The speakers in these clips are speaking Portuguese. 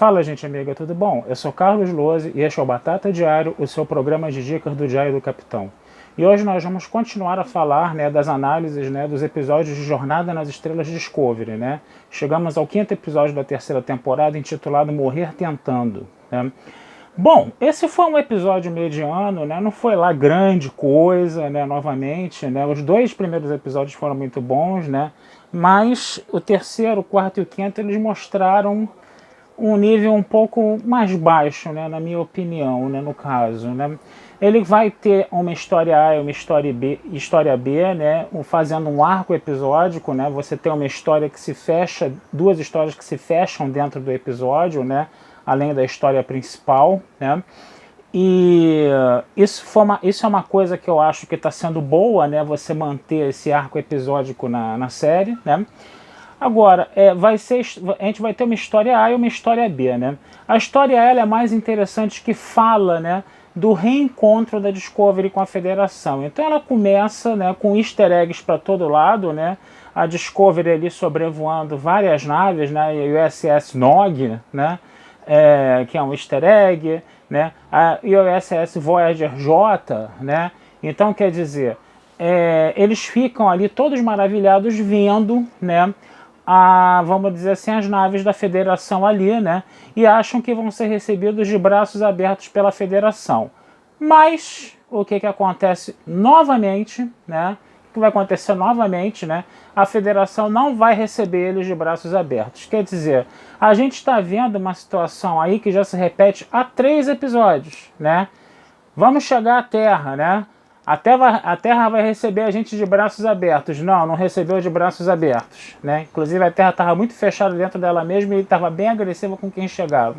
Fala, gente amiga, tudo bom? Eu sou Carlos Lose e este é o Batata Diário, o seu programa de dicas do Diário do Capitão. E hoje nós vamos continuar a falar, das análises, dos episódios de Jornada nas Estrelas Discovery, Chegamos ao 5º episódio da 3ª temporada, intitulado Morrer Tentando, Bom, esse foi um episódio mediano, não foi lá grande coisa, novamente, Os 2 primeiros episódios foram muito bons, Mas o 3º, o 4º e o 5º eles mostraram um nível um pouco mais baixo, na minha opinião, no caso, Ele vai ter uma história A e uma história B, fazendo um arco episódico, Você tem uma história que se fecha, 2 histórias que se fecham dentro do episódio, além da história principal, E isso é uma coisa que eu acho que está sendo boa, Você manter esse arco episódico na série, Agora, a gente vai ter uma história A e uma história B, A história A ela é mais interessante, que fala, do reencontro da Discovery com a Federação. Então ela começa, com easter eggs para todo lado, A Discovery ali sobrevoando várias naves, a USS Nog, que é um easter egg, A USS Voyager J, Então, quer dizer, eles ficam ali todos maravilhados vendo, vamos dizer assim, as naves da Federação ali, e acham que vão ser recebidos de braços abertos pela Federação. Mas o que acontece novamente, O que vai acontecer novamente, A Federação não vai receber eles de braços abertos. Quer dizer, a gente está vendo uma situação aí que já se repete há 3 episódios, Vamos chegar à Terra, A Terra vai receber a gente de braços abertos. Não recebeu de braços abertos, Inclusive a Terra estava muito fechada dentro dela mesma e estava bem agressiva com quem chegava.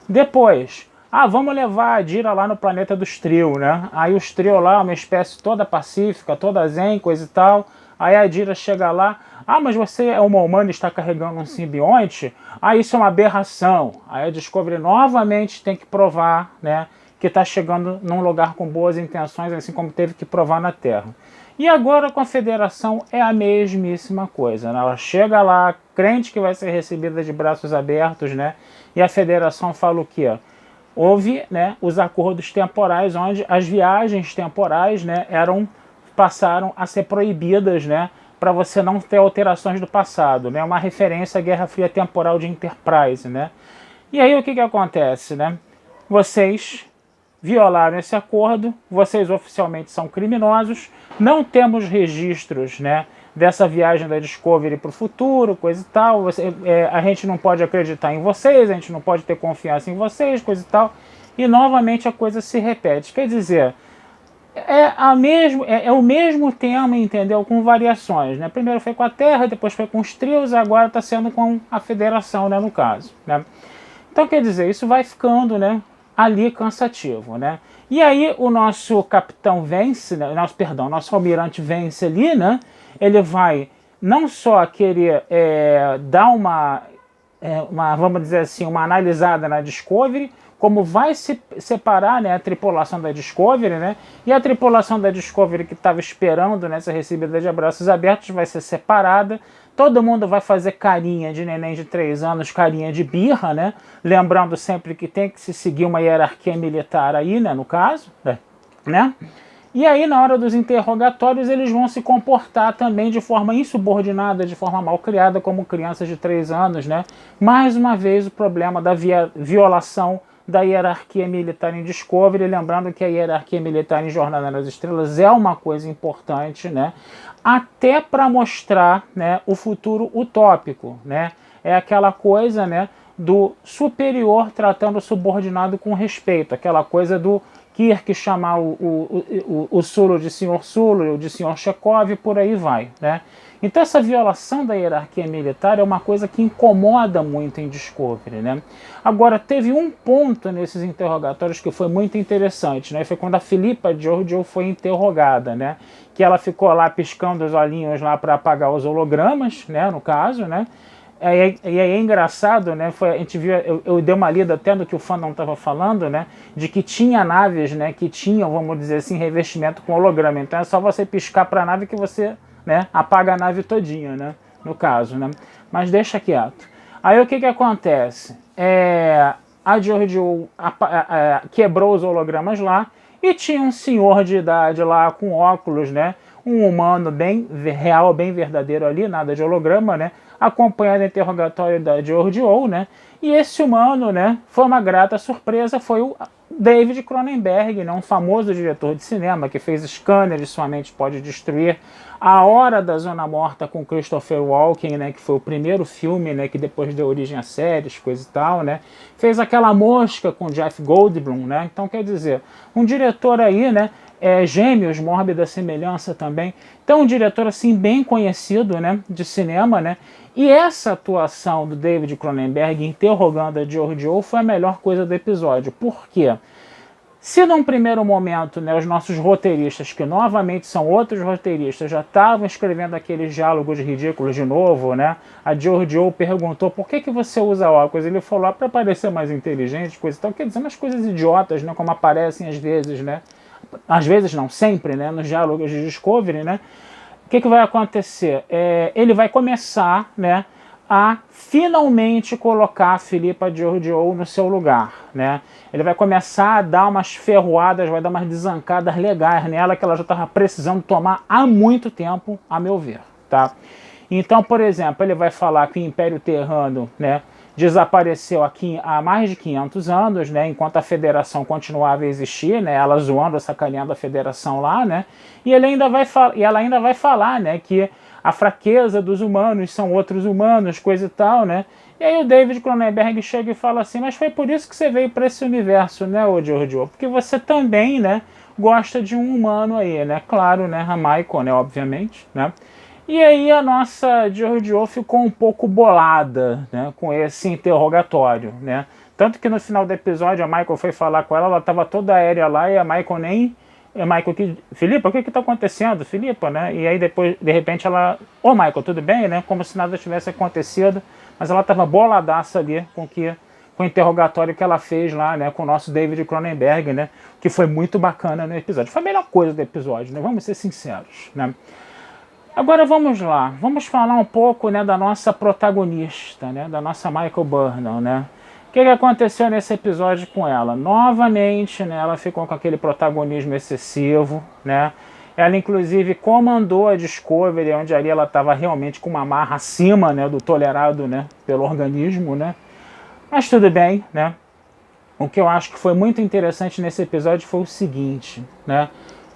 Depois, vamos levar a Dira lá no planeta dos Trio, Aí os Trio lá, uma espécie toda pacífica, toda zen, coisa e tal. Aí a Dira chega lá, mas você é uma humana e está carregando um simbionte? Isso é uma aberração. Aí a Discovery novamente tem que provar, que está chegando num lugar com boas intenções, assim como teve que provar na Terra. E agora com a Federação é a mesmíssima coisa, Ela chega lá, crente que vai ser recebida de braços abertos, E a Federação fala o quê? Houve, os acordos temporais, onde as viagens temporais, passaram a ser proibidas, para você não ter alterações do passado, Uma referência à Guerra Fria temporal de Enterprise, E aí o que acontece, Vocês violaram esse acordo, vocês oficialmente são criminosos, não temos registros, dessa viagem da Discovery para o futuro, coisa e tal, a gente não pode acreditar em vocês, a gente não pode ter confiança em vocês, coisa e tal, e novamente a coisa se repete. Quer dizer, é o mesmo tema, entendeu? Com variações, Primeiro foi com a Terra, depois foi com os Trios, agora está sendo com a Federação, no caso, Então, quer dizer, isso vai ficando, ali cansativo, E aí o nosso capitão vence, nosso almirante vence ali, Ele vai não só querer dar uma, vamos dizer assim, uma analisada na Discovery, como vai se separar, a tripulação da Discovery, E a tripulação da Discovery que estava esperando, ser recebida de braços abertos, vai ser separada. Todo mundo vai fazer carinha de neném de 3 anos, carinha de birra, Lembrando sempre que tem que se seguir uma hierarquia militar aí, no caso, E aí, na hora dos interrogatórios, eles vão se comportar também de forma insubordinada, de forma mal criada, como crianças de 3 anos, Mais uma vez, o problema da violação da hierarquia militar em Discovery, lembrando que a hierarquia militar em Jornada nas Estrelas é uma coisa importante, até para mostrar, o futuro utópico, É aquela coisa, do superior tratando o subordinado com respeito, aquela coisa do Kirk chamar o Sulu de Sr. Sulu, de Sr. Chekhov, e por aí vai, Então essa violação da hierarquia militar é uma coisa que incomoda muito em Discovery, Agora, teve um ponto nesses interrogatórios que foi muito interessante, Foi quando a Philippa Georgiou foi interrogada, Que ela ficou lá piscando os olhinhos lá para apagar os hologramas, no caso, E aí é engraçado, a gente viu, eu dei uma lida até no que o fandom estava falando, de que tinha naves, que tinham, vamos dizer assim, revestimento com holograma. Então é só você piscar para a nave que você, apaga a nave todinha, no caso, Mas deixa quieto. Aí o que acontece? A Georgiou quebrou os hologramas lá e tinha um senhor de idade lá com óculos, né? Um humano bem real, bem verdadeiro ali, nada de holograma, né? Acompanhando o interrogatório da Georgiou, né? E esse humano, né? Foi uma grata surpresa, foi o David Cronenberg, né, um famoso diretor de cinema que fez Scanner e Sua Mente Pode Destruir, A Hora da Zona Morta com Christopher Walken, né, que foi o primeiro filme, né, que depois deu origem a séries, coisa e tal, né, fez Aquela Mosca com Jeff Goldblum, né, então quer dizer, um diretor aí, né, Gêmeos, Mórbida Semelhança também, então um diretor assim bem conhecido, né, de cinema, né, e essa atuação do David Cronenberg interrogando a Georgiou foi a melhor coisa do episódio. Por quê? Se num primeiro momento, né, os nossos roteiristas, que novamente são outros roteiristas, já estavam escrevendo aqueles diálogos ridículos de novo, né? A Georgiou perguntou por que você usa óculos. Ele falou para parecer mais inteligente, coisa e tal. Quer dizer, umas coisas idiotas, né? Como aparecem às vezes, né? Às vezes não, sempre, né? Nos diálogos de Discovery, né? O que vai acontecer? Ele vai começar, né, a finalmente colocar a Philippa Georgiou no seu lugar, né? Ele vai começar a dar umas ferroadas, vai dar umas desancadas legais nela que ela já estava precisando tomar há muito tempo, a meu ver, tá? Então, por exemplo, ele vai falar que o Império Terrano, né, desapareceu aqui há mais de 500 anos, né, enquanto a Federação continuava a existir, né, ela zoando, sacaneando a Federação lá, né, e ela ainda vai falar, né, que a fraqueza dos humanos são outros humanos, coisa e tal, né, e aí o David Cronenberg chega e fala assim, mas foi por isso que você veio para esse universo, né, ô Giorgio, porque você também, né, gosta de um humano aí, né, claro, né, a Michael, né, obviamente, né. E aí a nossa Georgiou ficou um pouco bolada, né, com esse interrogatório, né? Tanto que no final do episódio a Michael foi falar com ela, ela estava toda aérea lá e a Michael nem... Filipa, o que está acontecendo, Filipa, né? E aí depois, de repente ela... Ô Michael, tudo bem, né? Como se nada tivesse acontecido, mas ela estava boladaça ali com o interrogatório que ela fez lá, né, com o nosso David Cronenberg, né? Que foi muito bacana no episódio. Foi a melhor coisa do episódio, né? Vamos ser sinceros, né? Agora vamos lá, vamos falar um pouco, né, da nossa protagonista, né, da nossa Michael Burnham, né? O que aconteceu nesse episódio com ela? Novamente, né, ela ficou com aquele protagonismo excessivo, né? Ela inclusive comandou a Discovery, onde ali ela estava realmente com uma marra acima, né, do tolerado, né, pelo organismo, né? Mas tudo bem, né? O que eu acho que foi muito interessante nesse episódio foi o seguinte, né?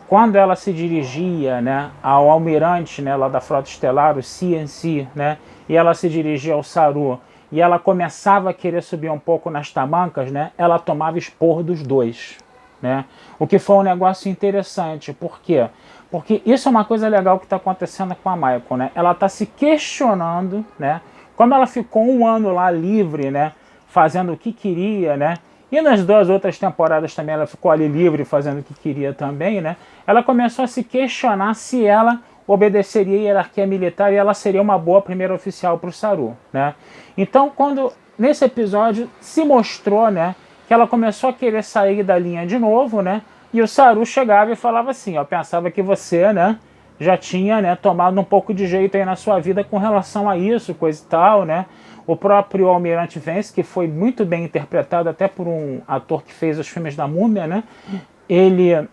Quando ela se dirigia, né, ao almirante, né, lá da Frota Estelar, o CNC, né, e ela se dirigia ao Saru, e ela começava a querer subir um pouco nas tamancas, né, ela tomava esporro dos dois, né, o que foi um negócio interessante. Por quê? Porque isso é uma coisa legal que está acontecendo com a Michael, né, ela está se questionando, né, como ela ficou um ano lá livre, né, fazendo o que queria, né, e nas 2 outras temporadas também ela ficou ali livre fazendo o que queria também, né? Ela começou a se questionar se ela obedeceria a hierarquia militar e ela seria uma boa primeira oficial para o Saru, né? Então, quando nesse episódio se mostrou, né, que ela começou a querer sair da linha de novo, né? E o Saru chegava e falava assim, ó, pensava que você, né, já tinha, né, tomado um pouco de jeito aí na sua vida com relação a isso, coisa e tal, né? O próprio Almirante Vance, que foi muito bem interpretado até por um ator que fez os filmes da Múmia, né? Ele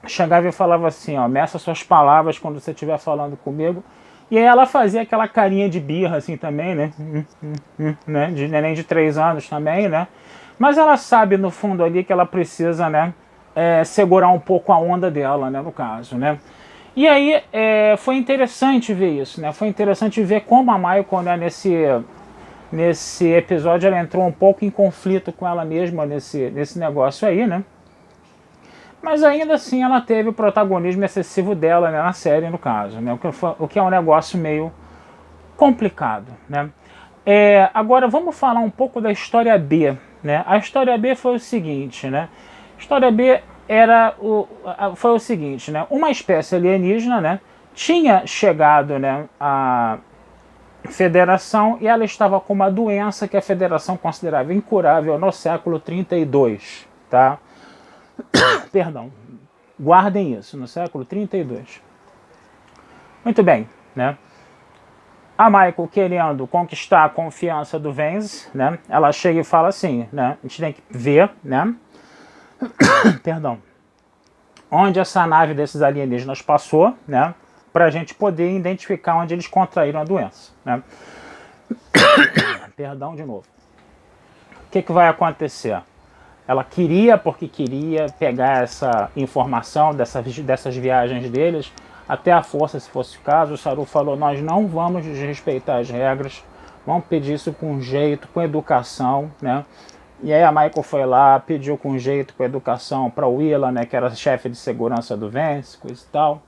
chegava e falava assim, ó, meça suas palavras quando você estiver falando comigo. E aí ela fazia aquela carinha de birra assim também, né? Né? De neném de 3 anos também, né? Mas ela sabe no fundo ali que ela precisa, né, segurar um pouco a onda dela, né, no caso, né? E aí foi interessante ver isso, né? Foi interessante ver como a Michael, né, nesse episódio ela entrou um pouco em conflito com ela mesma nesse negócio aí, né? Mas ainda assim ela teve o protagonismo excessivo dela, né, na série, no caso, né? O que é um negócio meio complicado, né? Agora vamos falar um pouco da história B, né? A história B foi o seguinte, né? A história B foi o seguinte, né? Uma espécie alienígena, né, tinha chegado, né, a Federação e ela estava com uma doença que a Federação considerava incurável no século 32, tá? Perdão, guardem isso, no século 32. Muito bem, né? A Michael querendo conquistar a confiança do Vance, né? Ela chega e fala assim, né? A gente tem que ver, né? Perdão. Onde essa nave desses alienígenas passou, né? Para a gente poder identificar onde eles contraíram a doença, né? Perdão de novo. O que vai acontecer? Ela queria, porque queria pegar essa informação dessas viagens deles até a força, se fosse o caso. O Saru falou, nós não vamos desrespeitar as regras, vamos pedir isso com jeito, com educação, né? E aí a Michael foi lá, pediu com jeito, com educação para o Willa, né, que era chefe de segurança do Vance, coisa e tal.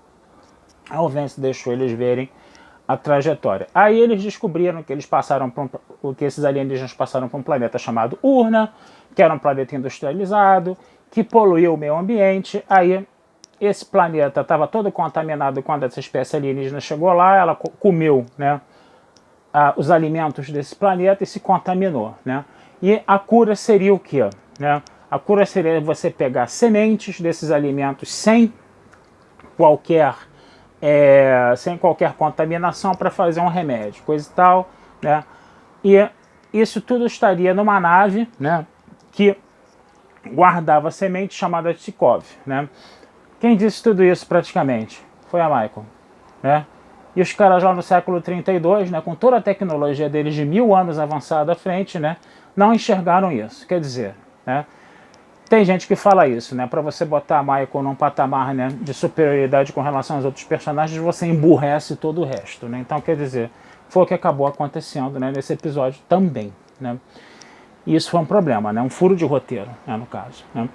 Aí o Vance deixou eles verem a trajetória. Aí eles descobriram que eles passaram que esses alienígenas passaram por um planeta chamado Urna, que era um planeta industrializado, que poluiu o meio ambiente. Aí esse planeta estava todo contaminado quando essa espécie alienígena chegou lá, ela comeu, né, os alimentos desse planeta e se contaminou, né? E a cura seria o quê? Né? A cura seria você pegar sementes desses alimentos sem qualquer contaminação para fazer um remédio, coisa e tal, né? E isso tudo estaria numa nave, né, que guardava semente chamada Tikov, né? Quem disse tudo isso praticamente? Foi a Michael, né? E os caras lá no século 32, né, com toda a tecnologia deles de 1000 anos avançada à frente, né, não enxergaram isso. Quer dizer, né, tem gente que fala isso, né, para você botar a Michael num patamar, né, de superioridade com relação aos outros personagens, você emburrece todo o resto, né? Então, quer dizer, foi o que acabou acontecendo, né, nesse episódio também, né? E isso foi um problema, né, um furo de roteiro, né, no caso, né?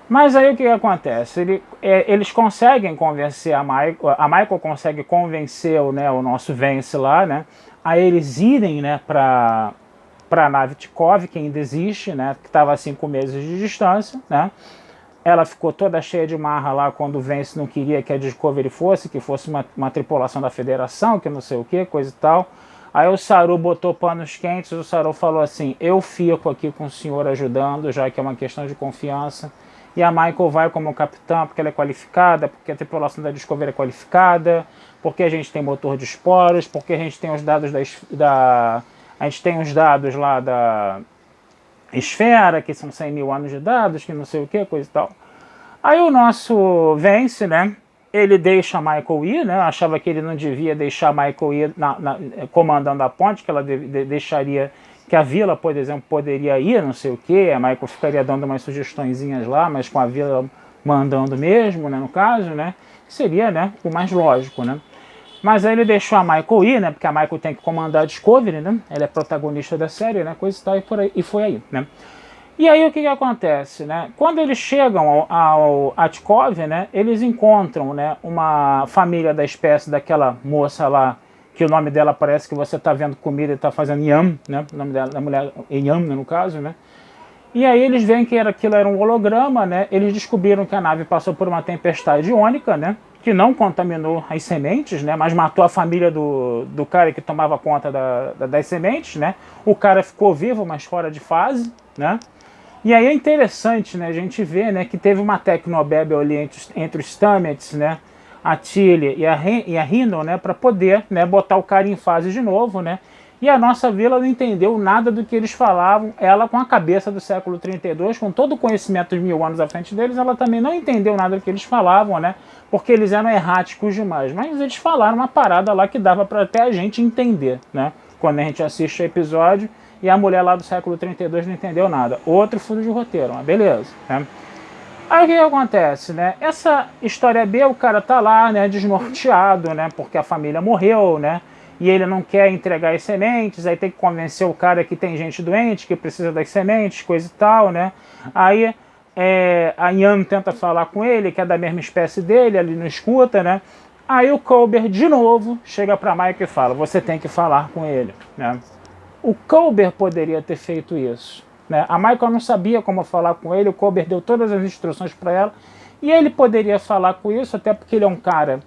Mas aí o que acontece? Eles conseguem convencer a Michael consegue convencer o nosso Vance lá, né, a eles irem, né, para a nave Tikov, que ainda existe, né, que estava a 5 meses de distância, né. Ela ficou toda cheia de marra lá quando o Vance não queria que a Discovery fosse, que fosse uma tripulação da Federação, que não sei o que, coisa e tal. Aí o Saru botou panos quentes, o Saru falou assim, eu fico aqui com o senhor ajudando, já que é uma questão de confiança. E a Michael vai como capitã porque ela é qualificada, porque a tripulação da Discovery é qualificada, porque a gente tem motor de esporos, porque a gente tem os dados a gente tem os dados lá da esfera, que são 100 mil anos de dados, que não sei o que, coisa e tal. Aí o nosso Vance, né, ele deixa a Michael ir, né, achava que ele não devia deixar a Michael ir comandando a ponte, que ela deixaria que a Vila, por exemplo, poderia ir, não sei o que, a Michael ficaria dando umas sugestõezinhas lá, mas com a Vila mandando mesmo, né, no caso, né, seria, né, o mais lógico, né. Mas aí ele deixou a Michael ir, né, porque a Michael tem que comandar a Discovery, né, ela é protagonista da série, né, coisa e tal, e foi aí, né. E aí o que acontece, né, quando eles chegam a Tikov, né, eles encontram, né, uma família da espécie daquela moça lá, que o nome dela parece que você está vendo comida e está fazendo yam, né? O nome da mulher é Yam, né, no caso, né? E aí eles veem que aquilo era um holograma, né? Eles descobriram que a nave passou por uma tempestade iônica, né? Que não contaminou as sementes, né? Mas matou a família do cara que tomava conta das sementes, né? O cara ficou vivo, mas fora de fase, né? E aí é interessante, né? A gente vê, né, que teve uma tecnobabble ali entre os Stamets, né? A Tilly e a Rhino, né, para poder, né, botar o cara em fase de novo, né, e a nossa Vila não entendeu nada do que eles falavam, ela com a cabeça do século 32, com todo o conhecimento de 1000 anos à frente deles, ela também não entendeu nada do que eles falavam, né, porque eles eram erráticos demais, mas eles falaram uma parada lá que dava para até a gente entender, né, quando a gente assiste o episódio, e a mulher lá do século 32 não entendeu nada, outro furo de roteiro, mas beleza, né. Aí o que acontece, né? Essa história B, o cara tá lá, né, desnorteado, né, porque a família morreu, né, e ele não quer entregar as sementes, aí tem que convencer o cara que tem gente doente, que precisa das sementes, coisa e tal, né. Aí a Yam tenta falar com ele, que é da mesma espécie dele, ele não escuta, né. Aí o Culber, de novo, chega pra Mike e fala, você tem que falar com ele, né. O Culber poderia ter feito isso, né? A Michael não sabia como falar com ele, o Culber deu todas as instruções para ela, e ele poderia falar com isso, até porque ele é um cara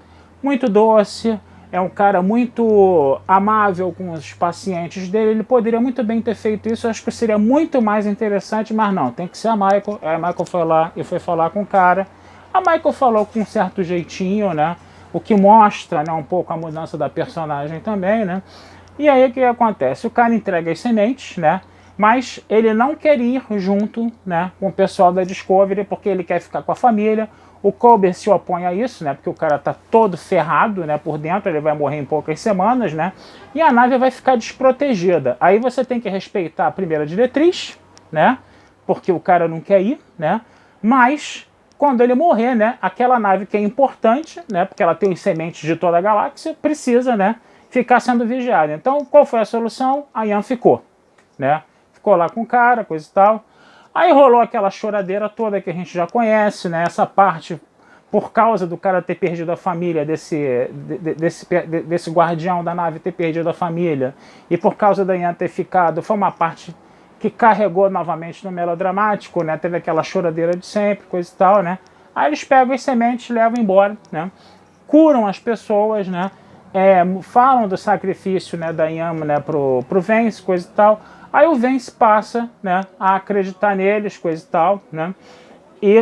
muito doce, é um cara muito amável com os pacientes dele, ele poderia muito bem ter feito isso, eu acho que seria muito mais interessante, mas não, tem que ser a Michael foi lá e foi falar com o cara, a Michael falou com um certo jeitinho, né, o que mostra, né, um pouco a mudança da personagem também, né? E aí o que acontece? O cara entrega as sementes, né? Mas ele não quer ir junto, né, com o pessoal da Discovery, porque ele quer ficar com a família. O Culber se opõe a isso, né, porque o cara tá todo ferrado, né, por dentro, ele vai morrer em poucas semanas, né, e a nave vai ficar desprotegida. Aí você tem que respeitar a primeira diretriz, né, porque o cara não quer ir, né, mas quando ele morrer, né, aquela nave que é importante, né, porque ela tem os sementes de toda a galáxia, precisa, né, ficar sendo vigiada. Então, qual foi a solução? A Ian ficou, né, ficou lá com o cara, coisa e tal. Aí rolou aquela choradeira toda que a gente já conhece, né? Essa parte, por causa do cara ter perdido a família, desse guardião da nave ter perdido a família, e por causa da Ian ter ficado, foi uma parte que carregou novamente no melodramático, né? Teve aquela choradeira de sempre, coisa e tal, né? Aí eles pegam as sementes, levam embora, né? Curam as pessoas, né? Falam do sacrifício, né, da Ian, né, pro Vance, coisa e tal. Aí o Vance passa, né, a acreditar neles, coisa e tal, né?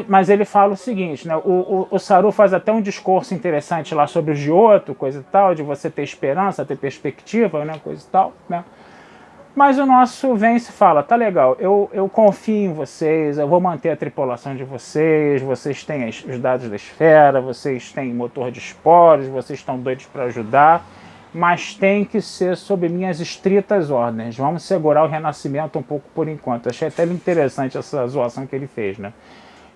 Mas ele fala o seguinte, né? O Saru faz até um discurso interessante lá sobre o Giotto, coisa e tal, de você ter esperança, ter perspectiva, né, coisa e tal, né? Mas o nosso Vance fala, tá legal, eu confio em vocês, eu vou manter a tripulação de vocês têm os dados da esfera, vocês têm motor de esporos, vocês estão doidos para ajudar, mas tem que ser sob minhas estritas ordens. Vamos segurar o renascimento um pouco por enquanto. Achei até interessante essa zoação que ele fez, né?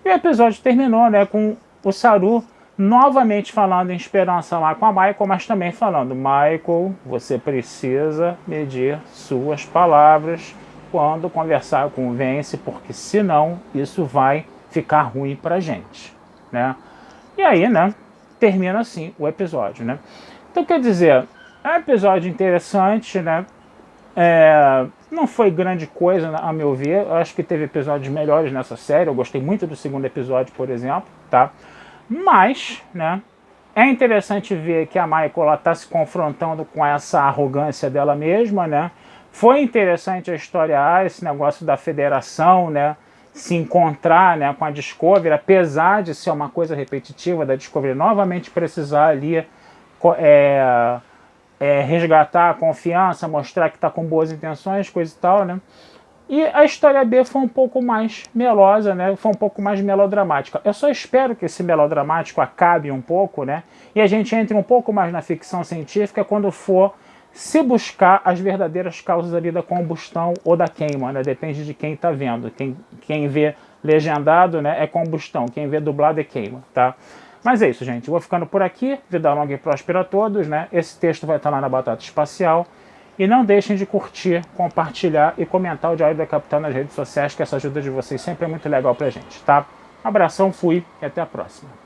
E o episódio terminou, né, com o Saru novamente falando em esperança lá com a Michael, mas também falando, Michael, você precisa medir suas palavras quando conversar com o Vance, porque senão isso vai ficar ruim pra gente, né? E aí, né, termina assim o episódio, né? Então, quer dizer, é um episódio interessante, né? Não foi grande coisa, a meu ver. Eu acho que teve episódios melhores nessa série. Eu gostei muito do segundo episódio, por exemplo, tá? Mas, né, é interessante ver que a Michael está se confrontando com essa arrogância dela mesma, né? Foi interessante a história A, esse negócio da federação, né, se encontrar, né, com a Discovery, apesar de ser uma coisa repetitiva da Discovery novamente precisar ali resgatar a confiança, mostrar que está com boas intenções, coisa e tal, né? E a história B foi um pouco mais melosa, né? Foi um pouco mais melodramática. Eu só espero que esse melodramático acabe um pouco, né? E a gente entre um pouco mais na ficção científica quando for se buscar as verdadeiras causas ali da combustão ou da queima, né? Depende de quem está vendo. Quem vê legendado, né, é combustão. Quem vê dublado é queima, tá? Mas é isso, gente. Eu vou ficando por aqui. Vida longa e próspera a todos, né? Esse texto vai estar lá na Batata Espacial. E não deixem de curtir, compartilhar e comentar o Diário da Capitã nas redes sociais, que essa ajuda de vocês sempre é muito legal pra gente, tá? Um abração, fui e até a próxima.